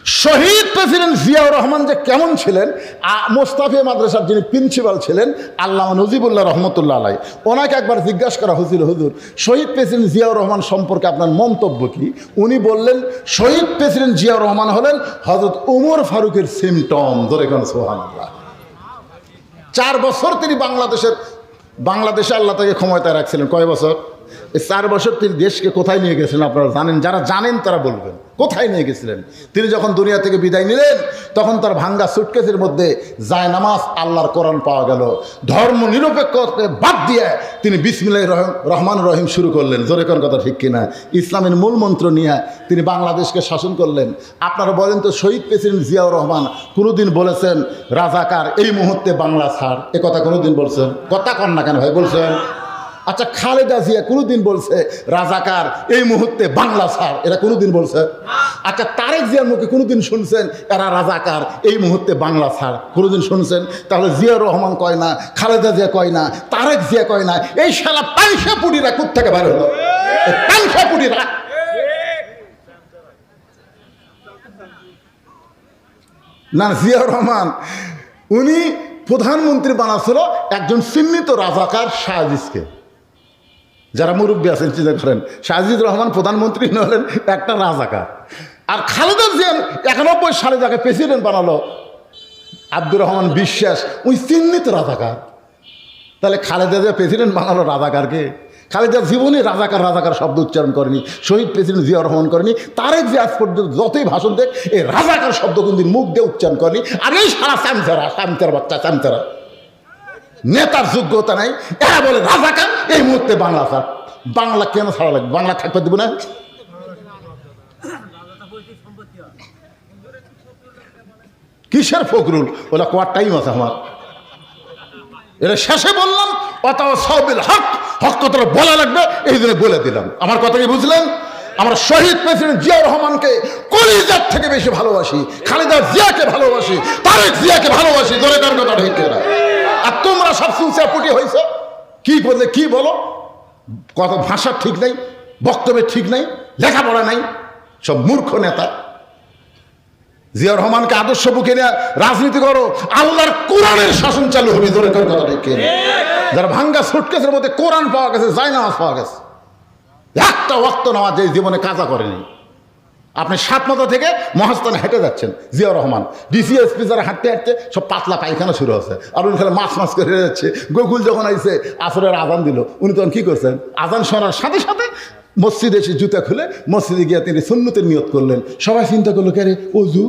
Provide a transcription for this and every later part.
শহীদ president Ziaur Rahman যে কেমন ছিলেন, মোস্তাফিয়া মাদ্রাসার যিনি প্রিন্সিপাল ছিলেন আল্লামা নজিবুল্লাহ রহমতুল্লাহ আলাই, ওনাকে একবার জিজ্ঞাসা করা হয়েছিল, হুজুর শহীদ প্রেসিডেন্ট জিয়াউর রহমান সম্পর্কে আপনার মন্তব্য কি? উনি বললেন, শহীদ প্রেসিডেন্ট জিয়াউর রহমান হলেন হযরত ওমর ফারুকের সিমটম। ধরে কোন সুবহানাল্লাহ। 4 বছর তিনি বাংলাদেশে আল্লাহ তাকে ক্ষমতায় রাখছিলেন। কয় বছর? এই 4 বছর তিনি দেশকে কোথায় নিয়ে গেছিলেন আপনারা জানেন? যারা জানেন তারা বলবেন কোথায় নিয়ে গেছিলেন। তিনি যখন দুনিয়া থেকে বিদায় নিলেন তখন তার ভাঙ্গা সুটকেসের মধ্যে জায়নামাজ, আল্লাহর কোরআন পাওয়া গেল। ধর্ম নিরপেক্ষকে বাদ দিয়ে তিনি বিসমিল্লাহির রহমান রহিম শুরু করলেন। জোরে কোন কথা ঠিক কিনা? ইসলামের মূল মন্ত্র নিয়ে তিনি বাংলাদেশকে শাসন করলেন। আপনারা বলেন তো, শহীদ প্রেসিডেন্ট জিয়াউর রহমান কোনোদিন বলেছেন রাজাকার এই মুহূর্তে বাংলা ছাড়? এ কথা কোনোদিন বলছেন? কথা কন না কেন ভাই? বলছেন? আচ্ছা, খালেদা জিয়া কোনোদিন বলছে রাজাকার এই মুহূর্তে বাংলা ছাড়? এরা কোনোদিন বলছে? আচ্ছা, তারেক জিয়ার মুখে কোনোদিন শুনছেন এরা রাজাকার এই মুহূর্তে বাংলা ছাড়? কোনোদিন শুনছেন? তাহলে জিয়াউর রহমান কয় না, খালেদা জিয়া কয় না, তারেক জিয়া কয় না, এই শালা পাংশা পুটিরা কোত্থেকে বের হলো? পাংশা পুটিরা। না, জিয়াউর রহমান উনি প্রধানমন্ত্রী বানাচ্ছিল একজন চিহ্নিত রাজাকার শাহজিজকে। যারা মুরব্বী আছেন চিন্তা করেন, শাহজিদুর রহমান প্রধানমন্ত্রী হলেন একটা রাজাকার। আর খালেদা জিয়া 91 সালে যাকে প্রেসিডেন্ট বানালো আব্দুর রহমান বিশ্বাস, ওই চিহ্নিত রাজাকার। তাহলে খালেদা জিয়া প্রেসিডেন্ট বানালো রাজাকারকে? খালেদা জীবনে রাজাকার শব্দ উচ্চারণ করেনি, শহীদ প্রেসিডেন্ট জিয়াউর রহমান করেনি, তারেক জিয়া আজ পর্যন্ত যতই ভাষণ দেখ এই রাজাকার শব্দ কোনদিন মুখ দিয়ে উচ্চারণ করেনি। আর এই সারা চামচারা বাচ্চা চামচারা, নেতার যোগ্যতা নাই, এরা বলে রাজাকার এই মুহূর্তে বাংলা ছাড়। বাংলা কেন ছাড়া লাগবে? বাংলা থাকতে দেবো না? কিসের ফখরুল? ওটা কোয়ার টাইম আছে আমার। এটা শেষে বললাম অথবা সবিল হক, হক কথাটা বলা লাগবে, এই জন্য বলে দিলাম। আমার কথা কি বুঝলেন? আমরা শহীদ প্রেসিডেন্ট জিয়াউর রহমানকে কলিজার থেকে বেশি ভালোবাসি, খালেদা জিয়াকে ভালোবাসি, তারেক জিয়াকে ভালোবাসি। ধরে কার কথা ঠিক না? আর তোমরা সব সুলসাপুটি হয়েছ, কি করলে কি বলো? কথা ভাষা ঠিক নাই, বক্তব্যের ঠিক নাই, লেখাপড়া নাই, সব মূর্খ নেতা। জিয়াউর রহমানকে আদর্শ বুকে নিয়ে রাজনীতি করো, আল্লাহর কোরআনের শাসন চালু হবে। ধরে কার কথা ঠিক না? যারা ভাঙ্গা সুটকেসের মধ্যে কোরআন পাওয়া গেছে, জায়নামাজ পাওয়া গেছে, একটা ওয়াক্ত নামাজ এই জীবনে কাজা করেনি। আপনি 7 মাথা থেকে মহাস্থানে হেঁটে যাচ্ছেন, জিয়াউর রহমান ডিসিএসপি যারা হাঁটতে হাঁটতে সব পাতলা পায়খানা শুরু হচ্ছে, আর উনি খেলে মাছ করে যাচ্ছে। গোকুল যখন আইসে আসরের আজান দিল, উনি তখন কি করছেন? আজান শোনার সাথে সাথে মসজিদে এসে জুতা খুলে মসজিদে গিয়ে তিনি সুন্নতের নিয়ত করলেন। সবাই চিন্তা করলো, কে রে অজু?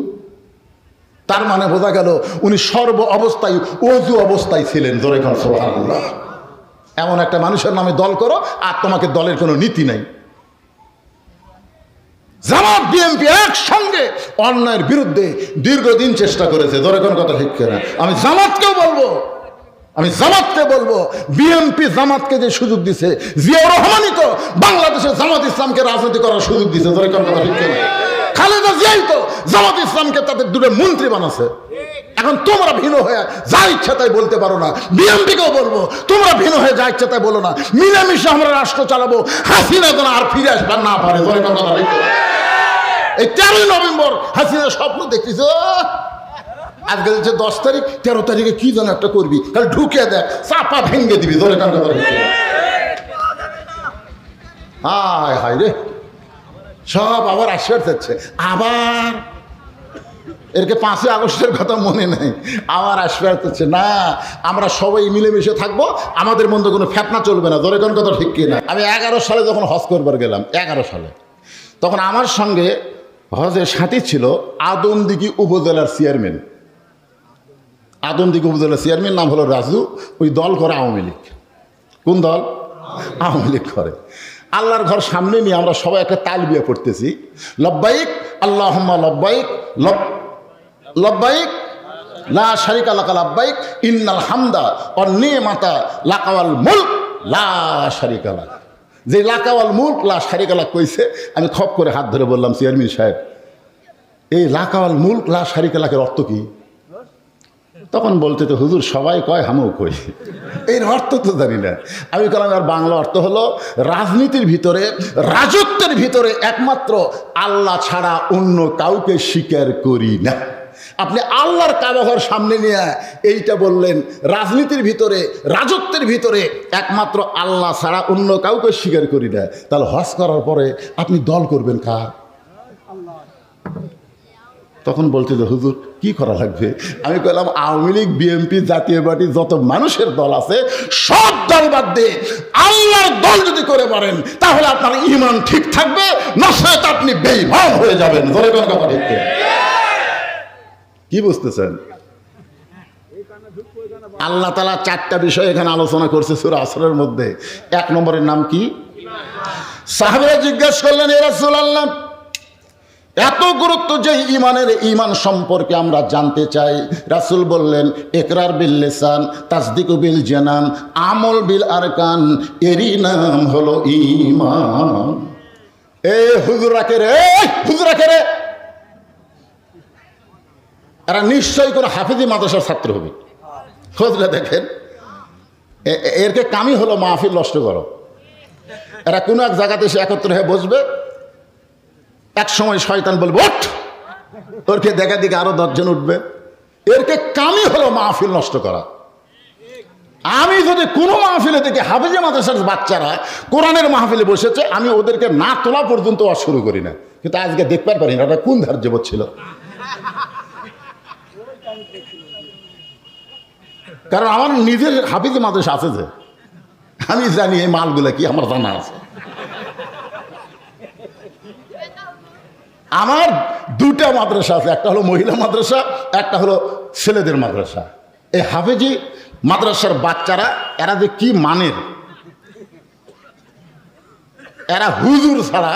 তার মানে বোঝা গেল উনি সর্ব অবস্থায় অজু অবস্থায় ছিলেন। ধরে খান সুবহানাল্লাহ। এমন একটা মানুষের নামে দল করো আর তোমাকে দলের কোনো নীতি নাই। জামাত বিএনপি একসঙ্গে অন্যায়ের বিরুদ্ধে দীর্ঘদিন চেষ্টা করেছে। ধরে কোন কথা ঠিক কিনা? আমি জামাতকে বলবো, বিএনপি জামাতকে যে সুযোগ দিছে, জিয়াউর রহমানই তো বাংলাদেশে জামাত ইসলামকে রাজনীতি করার সুযোগ দিছে। ধরে কোন কথা ঠিক কিনা? খালেদা জিয়াই তো জামাত ইসলামকে তাদের 2 মন্ত্রী বানাচ্ছে। এখন তোমরা ভিন্ন হয়ে যা ইচ্ছা তাই বলতে পারো না। বিএনপিকেও বলবো, তোমরা ভিন্ন হয়ে যা ইচ্ছা তাই বলো না। মিলেমিশে আমরা রাষ্ট্র চালাবো, হাসিনা যেন আর ফিরে আসবার না পারে। ধরে কোন কথা ঠিক কিনা? এই 13 নভেম্বর হাসিনা স্বপ্ন দেখতেছ, আজকে 10 তারিখ, 13 তারিখে কি যেন একটা করবি, তাহলে ঢুকে দেখ, চাপা ভেঙে দিবি। ধরে কান কথা হায় হায় রে, সব আবার আশ্বাস যাচ্ছে। আবার এরকে 5ই আগস্টের কথা মনে নেই, আবার আশ্বাস যাচ্ছে। না, আমরা সবাই মিলেমিশে থাকবো, আমাদের মধ্যে কোনো ফেতনা চলবে না। ধরে কোন কথা ঠিক কিনা? আমি 11 সালে যখন হজ করবার গেলাম, 11 সালে, তখন আমার সঙ্গে হজের সাথী ছিল আদমদিঘি উপজেলার চেয়ারম্যান। আদমদিঘি উপজেলার চেয়ারম্যান নাম হলো রাজু। ওই দল করে আওয়ামী লীগ। কোন দল? আওয়ামী লীগ করে। আল্লাহর ঘর সামনে নিয়ে আমরা সবাই একটা তালবিয়া পড়তেছি, লব্বাইক আল্লাহুম্মা লব্বাইক, লব্বাইক লা শারিকা লাকা লব্বাইক, ইন্নাল হামদা ওয়ান নি'মাতা লাকা ওয়াল মুলক লা শারিকা লাক। যে লাকাওয়াল মুলক লা শারিকা লাক কইছে, আমি খপ করে হাত ধরে বললাম, চেয়ারম্যান সাহেব, এই লাকাওয়াল মুলক লা শারিকা লাকের অর্থ কি? তখন বলতে তো হুজুর সবাই কয় আমিও কই, এর অর্থ তো জানি না। আমি বললাম আর বাংলা অর্থ হলো রাজনীতির ভিতরে, রাজত্বের ভিতরে একমাত্র আল্লাহ ছাড়া অন্য কাউকে স্বীকার করি না। আপনি আল্লাহর কাবাঘর সামনে নিয়ে এইটা বললেন, রাজনীতির ভিতরে, রাজত্বের ভিতরে একমাত্র আল্লাহ ছাড়া অন্য কাউকে স্বীকার করি না, তাহলে হজ করার পরে আপনি দল করবেন কার? তখন বলতে যে হুজুর কি করা লাগবে? আমি কইলাম আওয়ামী লীগ, বিএনপি, জাতীয় পার্টি যত মানুষের দল আছে সব দল বাদ দিয়ে আল্লাহর দল যদি করে পারেন তাহলে আপনার ঈমান ঠিক থাকবে, নয়তো আপনি বেঈমান হয়ে যাবেন। ধরে কোন কথা ঠিক কি বুঝতেছেন? আল্লাহ তাআলা 4টা বিষয় এখানে আলোচনা করছে সূরা আসরের মধ্যে। 1 নম্বরের নাম কি? সাহাবারা জিজ্ঞাসা করলেন, ইয়া রাসূলুল্লাহ, এত গুরুত্ব যে ঈমানের, ঈমান সম্পর্কে আমরা জানতে চাই। রাসূল বললেন, ইকরার বিল লিসান, তাসদিকু বিল জানান, আমল বিল আরকান, এরই নাম হলো ঈমান। হুজুরাকে রে, হুজুরাকে রে, এরা নিশ্চয়ই করে হাফেজি মাদ্রাসার ছাত্র হবে। খোঁজলে দেখেন, এরকে কামই হলো মাহফিল নষ্ট করো। এরা কোনো এক জায়গাতে এসে একত্র হয়ে বসবে, এক সময় শয়তান বলবে ওঠ, ওরকে দেখা দিকে আরো 10 জন উঠবে। এরকে কামই হলো মাহফিল নষ্ট করা। আমি যদি কোনো মাহফিলে দেখি হাফেজি মাদ্রাসার বাচ্চারা কোরআনের মাহফিলে বসেছে, আমি ওদেরকে না তোলা পর্যন্ত শুরু করি না। কিন্তু আজকে দেখতে পারি না ওটা কোন ধার্য ছিল। কারণ আমার নিজের হাফেজি মাদ্রাসা আছে, যে আমি জানি এই মালগুলা কি, আমার জানা আছে। আমার 2টা মাদ্রাসা আছে, একটা হলো মহিলা মাদ্রাসা, একটা হলো ছেলেদের মাদ্রাসা। এই হাফেজি মাদ্রাসার বাচ্চারা এরা যে কি মানের, এরা হুজুর ছাড়া,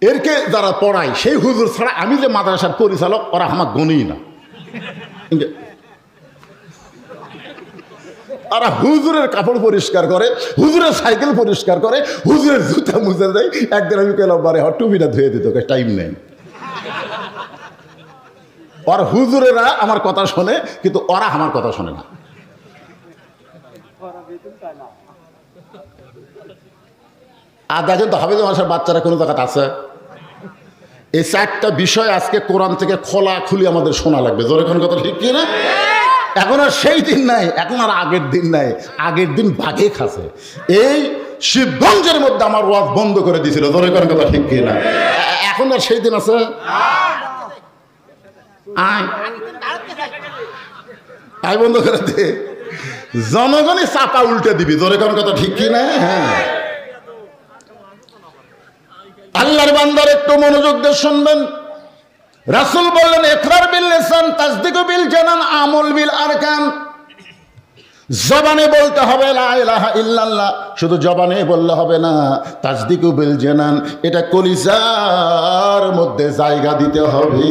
এরকে যারা পড়ায় সেই হুজুর ছাড়া আমি যে মাদ্রাসার পরিচালক ওরা আমার গণই না। ওরা হুজুরের কাপড় পরিষ্কার করে, হুজুরের সাইকেল পরিষ্কার করে, হুজুরের জুতা মুছে দেয়। একদিন আমি কইলাম বারে টুপিটা ধুয়ে দিত, টাইম নেই। ওর হুজুরেরা আমার কথা শোনে, কিন্তু ওরা আমার কথা শোনে না। আর দেখেন তো হাফেজ মাদ্রাসার বাচ্চারা কোনো জায়গাতে আছে। এই 4টা বিষয় আজকে কোরআন থেকে খোলা খুলি আমাদের শোনা লাগবে। জোরে কোন কথা ঠিক কি না? এখন আর সেই দিন নাই, এখন আর আগের দিন নাই। আগের দিন বাঘে খাচ্ছে। এই শিবগঞ্জের মধ্যে আমার ওয়াজ বন্ধ করে দিয়েছিল। জোরে কোন কথা ঠিক কি না? এখন আর সেই দিন আছে? আয় বন্ধ করে দে, জনগণই চাপা উল্টে দিবি। জোরে কোন কথা ঠিক কি না? হ্যাঁ, আল্লাহর বান্দার একটু মনোযোগ দিয়ে শুনবেন। রাসূল বললেন, ইকরার বিল লিসান, তাসদিকু বিল জানান, আমল বিল আরকান। জবানে বলতে হবে লা ইলাহা ইল্লাল্লাহ, শুধু জবানে বললে হবে না। তাসদিকু বিল জানান, এটা কলিজার মধ্যে জায়গা দিতে হবে।